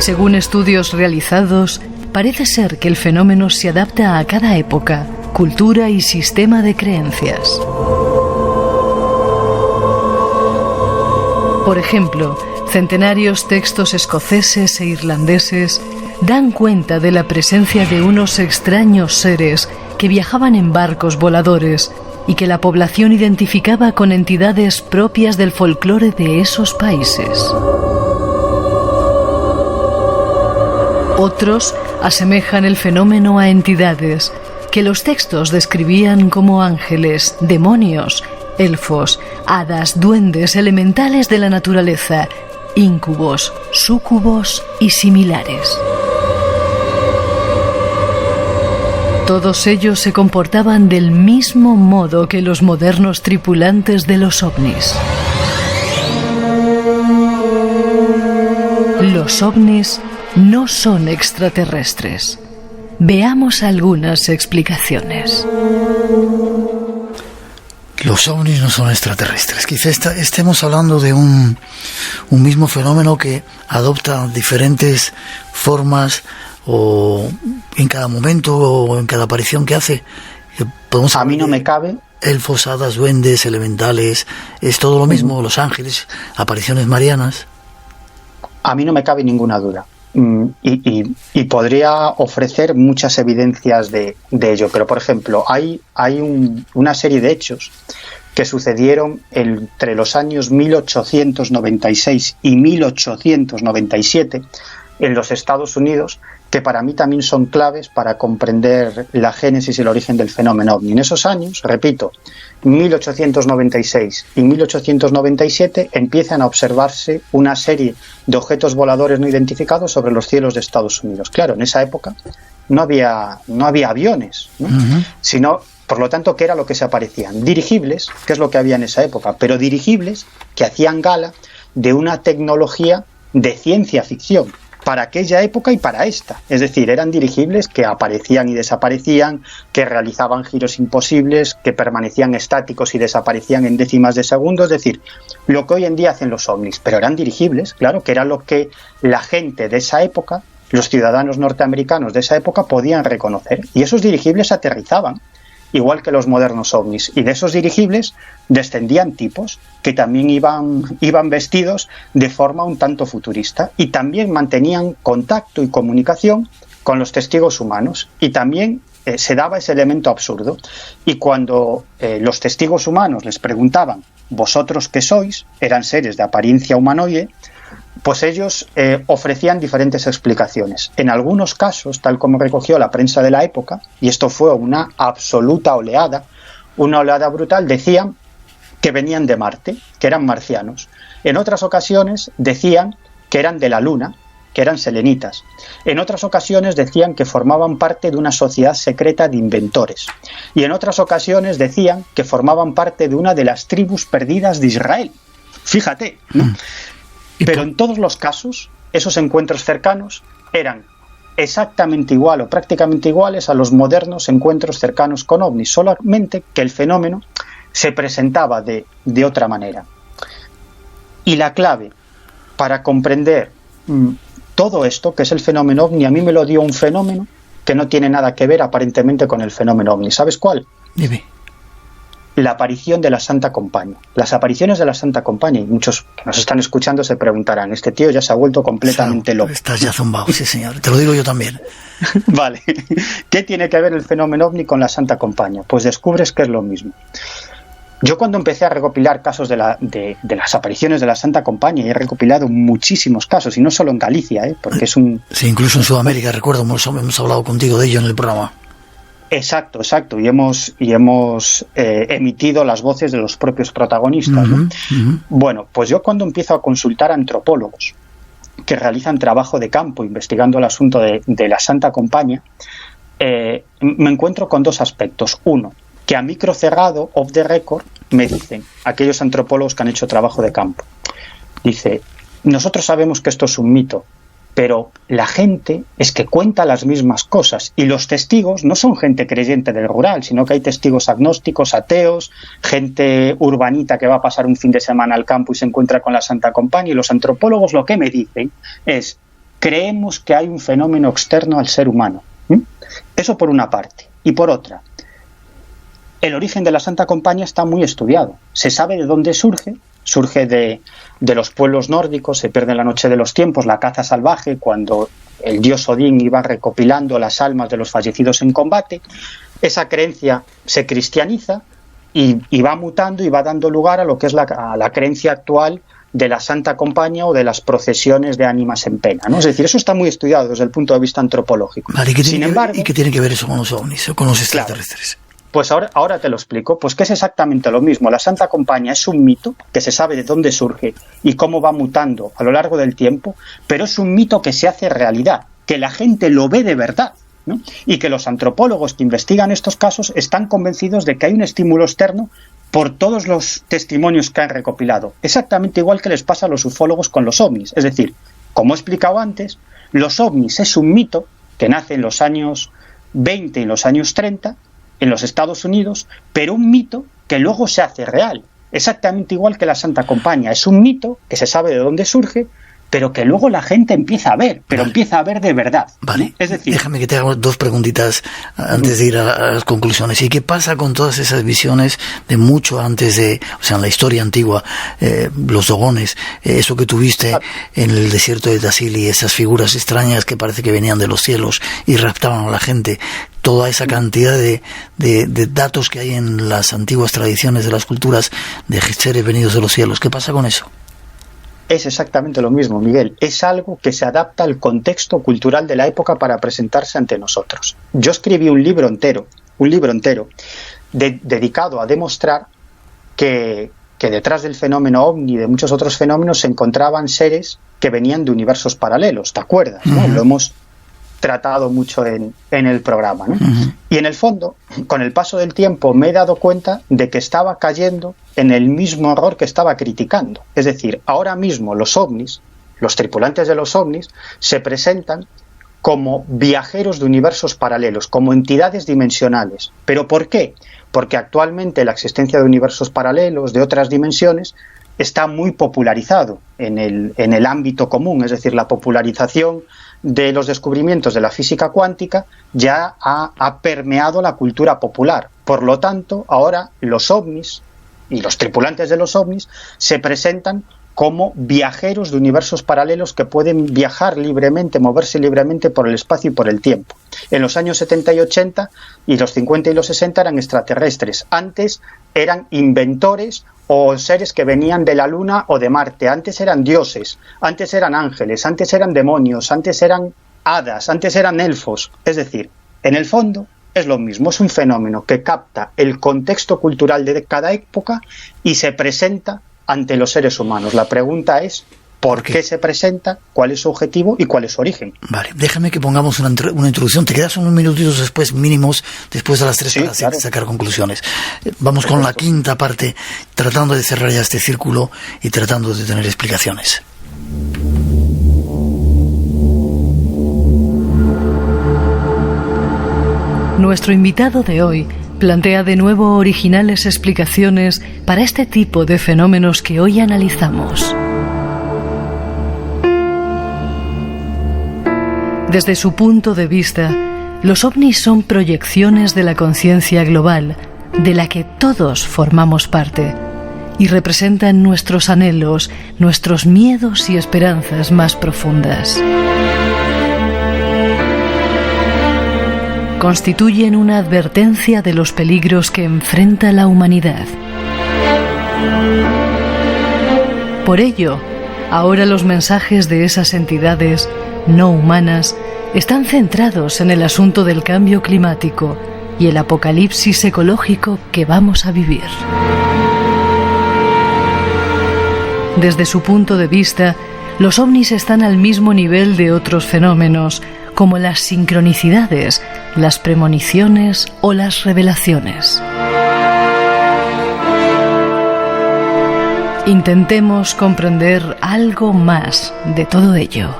Según estudios realizados, parece ser que el fenómeno se adapta a cada época, cultura y sistema de creencias. Por ejemplo, centenarios textos escoceses e irlandeses dan cuenta de la presencia de unos extraños seres que viajaban en barcos voladores y que la población identificaba con entidades propias del folclore de esos países. Otros asemejan el fenómeno a entidades que los textos describían como ángeles, demonios, elfos, hadas, duendes, elementales de la naturaleza, íncubos, súcubos y similares. Todos ellos se comportaban del mismo modo que los modernos tripulantes de los ovnis. Los ovnis no son extraterrestres. Veamos algunas explicaciones. Los ovnis no son extraterrestres. Quizá estemos hablando de un mismo fenómeno que adopta diferentes formas o en cada momento o en cada aparición que hace. A mí no me cabe. Elfos, hadas, duendes, elementales, es todo lo mismo, los ángeles, apariciones marianas. A mí no me cabe ninguna duda. Y podría ofrecer muchas evidencias de ello, pero por ejemplo hay una serie de hechos que sucedieron entre los años 1896 y 1897 en los Estados Unidos, que para mí también son claves para comprender la génesis y el origen del fenómeno ovni. En esos años, repito, 1896 y 1897 empiezan a observarse una serie de objetos voladores no identificados sobre los cielos de Estados Unidos. Claro, en esa época no había aviones, ¿no? Sino, por lo tanto, ¿qué era lo que se aparecían? Dirigibles, que es lo que había en esa época, pero dirigibles que hacían gala de una tecnología de ciencia ficción para aquella época y para esta. Es decir, eran dirigibles que aparecían y desaparecían, que realizaban giros imposibles, que permanecían estáticos y desaparecían en décimas de segundo. Es decir, lo que hoy en día hacen los ovnis, pero eran dirigibles, claro, que era lo que la gente de esa época, los ciudadanos norteamericanos de esa época, podían reconocer. Y esos dirigibles aterrizaban, igual que los modernos ovnis, y de esos dirigibles descendían tipos que también iban vestidos de forma un tanto futurista y también mantenían contacto y comunicación con los testigos humanos, y también se daba ese elemento absurdo. Y cuando los testigos humanos les preguntaban ¿vosotros qué sois?, eran seres de apariencia humanoide, pues ellos ofrecían diferentes explicaciones. En algunos casos, tal como recogió la prensa de la época, y esto fue una absoluta oleada, una oleada brutal, decían que venían de Marte, que eran marcianos. En otras ocasiones decían que eran de la Luna, que eran selenitas. En otras ocasiones decían que formaban parte de una sociedad secreta de inventores. Y en otras ocasiones decían que formaban parte de una de las tribus perdidas de Israel. Fíjate, ¿no? Pero en todos los casos, esos encuentros cercanos eran exactamente igual o prácticamente iguales a los modernos encuentros cercanos con ovnis, solamente que el fenómeno se presentaba de otra manera. Y la clave para comprender todo esto, que es el fenómeno ovni, a mí me lo dio un fenómeno que no tiene nada que ver aparentemente con el fenómeno ovni. ¿Sabes cuál? Dime. La aparición de la Santa Compañía. Las apariciones de la Santa Compañía, y muchos que nos están escuchando se preguntarán, este tío ya se ha vuelto completamente loco. Estás ya zumbado, sí señor, te lo digo yo también. Vale, ¿qué tiene que ver el fenómeno ovni con la Santa Compañía? Pues descubres que es lo mismo. Yo cuando empecé a recopilar casos de las apariciones de la Santa Compañía, y he recopilado muchísimos casos, y no solo en Galicia, porque es un... Sí, incluso en Sudamérica, recuerdo, hemos hablado contigo de ello en el programa. Exacto, y hemos emitido las voces de los propios protagonistas, ¿no? Bueno, pues yo cuando empiezo a consultar a antropólogos que realizan trabajo de campo investigando el asunto de la Santa Compañía, me encuentro con dos aspectos. Uno, que a micro cerrado, off the record, me dicen aquellos antropólogos que han hecho trabajo de campo. Dice, nosotros sabemos que esto es un mito, pero la gente es que cuenta las mismas cosas, y los testigos no son gente creyente del rural, sino que hay testigos agnósticos, ateos, gente urbanita que va a pasar un fin de semana al campo y se encuentra con la Santa Compañía, y los antropólogos lo que me dicen es creemos que hay un fenómeno externo al ser humano. Eso por una parte. Y por otra, el origen de la Santa Compañía está muy estudiado. Se sabe de dónde surge. Surge de los pueblos nórdicos, se pierde en la noche de los tiempos, la caza salvaje, cuando el dios Odín iba recopilando las almas de los fallecidos en combate. Esa creencia se cristianiza y va mutando y va dando lugar a lo que es a la creencia actual de la Santa Compañía o de las procesiones de ánimas en pena, ¿no? Es decir, eso está muy estudiado desde el punto de vista antropológico. Vale, ¿y qué tiene que ver eso con los ovnis o con los extraterrestres? Claro. Pues ahora te lo explico, pues que es exactamente lo mismo. La Santa Compañía es un mito que se sabe de dónde surge y cómo va mutando a lo largo del tiempo, pero es un mito que se hace realidad, que la gente lo ve de verdad, ¿no? Y que los antropólogos que investigan estos casos están convencidos de que hay un estímulo externo por todos los testimonios que han recopilado. Exactamente igual que les pasa a los ufólogos con los ovnis. Es decir, como he explicado antes, los ovnis es un mito que nace en los años 20 y en los años 30, en los Estados Unidos, pero un mito que luego se hace real, exactamente igual que la Santa Compañía. Es un mito que se sabe de dónde surge, pero que luego la gente empieza a ver, pero empieza a ver de verdad. Vale, es decir, déjame que te haga dos preguntitas antes de ir a las conclusiones. ¿Y qué pasa con todas esas visiones de mucho antes de, o sea, en la historia antigua, los dogones, eso que tuviste en el desierto de Tassili, esas figuras extrañas que parece que venían de los cielos y raptaban a la gente? Toda esa cantidad de datos que hay en las antiguas tradiciones de las culturas de seres venidos de los cielos. ¿Qué pasa con eso? Es exactamente lo mismo, Miguel. Es algo que se adapta al contexto cultural de la época para presentarse ante nosotros. Yo escribí un libro entero dedicado a demostrar que detrás del fenómeno ovni y de muchos otros fenómenos se encontraban seres que venían de universos paralelos, ¿te acuerdas? ¿No? Lo hemos tratado mucho en el programa, ¿no? Y en el fondo, con el paso del tiempo, me he dado cuenta de que estaba cayendo en el mismo error que estaba criticando. Es decir, ahora mismo los ovnis, los tripulantes de los ovnis, se presentan como viajeros de universos paralelos, como entidades dimensionales. ¿Pero por qué? Porque actualmente la existencia de universos paralelos, de otras dimensiones, está muy popularizado en el ámbito común. Es decir, la popularización de los descubrimientos de la física cuántica ya ha permeado la cultura popular. Por lo tanto, ahora los ovnis y los tripulantes de los ovnis se presentan como viajeros de universos paralelos que pueden viajar libremente, moverse libremente por el espacio y por el tiempo. En los años 70 y 80 y los 50 y los 60 eran extraterrestres. Antes eran inventores o seres que venían de la Luna o de Marte. Antes eran dioses, antes eran ángeles, antes eran demonios, antes eran hadas, antes eran elfos. Es decir, en el fondo es lo mismo, es un fenómeno que capta el contexto cultural de cada época y se presenta ante los seres humanos. La pregunta es ¿por qué se presenta? ¿Cuál es su objetivo? ¿Y cuál es su origen? Vale, déjame que pongamos una introducción. Te quedas unos minutitos después, mínimos, después de las 3 para claro. Sacar conclusiones. Vamos con la quinta parte, tratando de cerrar ya este círculo y tratando de tener explicaciones. Nuestro invitado de hoy plantea de nuevo originales explicaciones para este tipo de fenómenos que hoy analizamos. Desde su punto de vista, los ovnis son proyecciones de la conciencia global, de la que todos formamos parte, y representan nuestros anhelos, nuestros miedos y esperanzas más profundas. Constituyen una advertencia de los peligros que enfrenta la humanidad. Por ello, ahora los mensajes de esas entidades no humanas están centrados en el asunto del cambio climático y el apocalipsis ecológico que vamos a vivir. Desde su punto de vista, los ovnis están al mismo nivel de otros fenómenos, como las sincronicidades, las premoniciones o las revelaciones. Intentemos comprender algo más de todo ello.